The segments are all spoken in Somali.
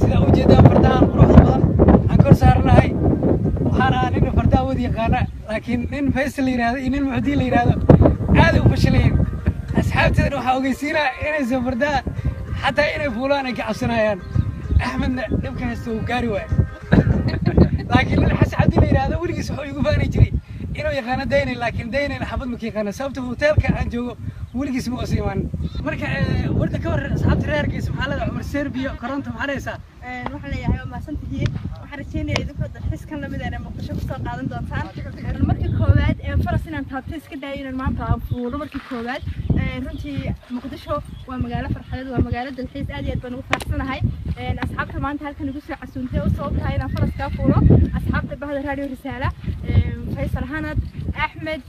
sida ujeedada fardahan quruxda badan aan kor saarnahay waxaan ahaa nin fardaha wadi yaqaana laakiin nin faysal la yiraahdo iyo nin muxdiin la yiraahdo aad u fashilayeen asxaabteena waxaa ogeysiinaa inaysan fardaha xataa inay fuulaan ay ka cabsanayaan axmedna dhibka haysta uu gaari waay laakiin nin xasan cabdi la yiraahdo weligiis wuxuu igu faani jiray inuu yaqaano daynay laakiin daynayna xabad ma ka yaqaana sababta hoteelka aan joogo weligiis ma oosan imaan marka warda ka war asxaabta reerkiisa maxaa leedahay cumar serbiyo koronto maxaa dhaysaa waxaan leeyahay waa mahadsantihiin waxaan rajeynayaa idinku dalxiiskan lamid ah muqdisho kusoo qaadan doontaan markii koowaad faras inaan taabto iska dayo inaan maanta aan fuulo markii koowaad runtii muqdisho waa magaalo farxadeed waa magaalo dalxiis aad iyo aad baan ugu faraxsanahay asxaabta maanta halkan igu soo casuuntay oo sabab tahay inaan faras kaa fuulo asxaabta bahda radio risaala faysal hanad axmed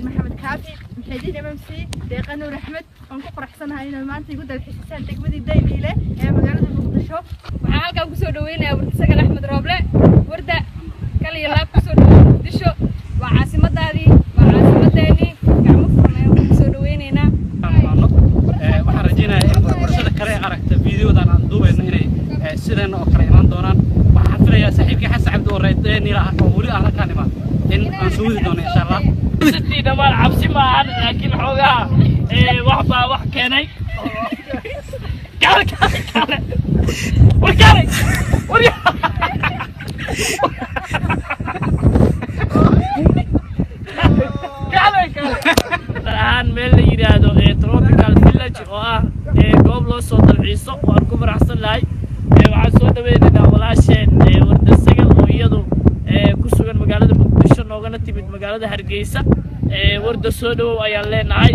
محمد كافي محيدين MMC دقيقة نور أحمد ونكون فرحسنا هاي المانتي يقول الحساسات تقبضي دايم إليه مقالة المقدشو وعالك أقصد وين ورتسجل أحمد رابلة وردة قال يلا أقصد المقدشو وعاصمة داري وعاصمة داني كعمفرنا أقصد وين هنا وحرجينا ورشة كريه عرفت فيديو ده عن دوبي إنه سيرنا أكرهنا دوران وحفرة يا صاحبي حس عبد الرحيم راح أقولي أنا كلمة إن أنسوي دون إن شاء الله ستي دمار عبسي معانا لكن حوجها وحبة وحكاني كاري وركاري الآن ميل يرادو تروبيكال فيلاج قبل لو صوت العيسو وأنكم رحصن لاي waxaan soo dhaweynaa walaasheen warda sagal oo iyadu ku sugan magaalada muqdisho noogana timid magaalada hargeysa warda soo dhawow ayaan leenahay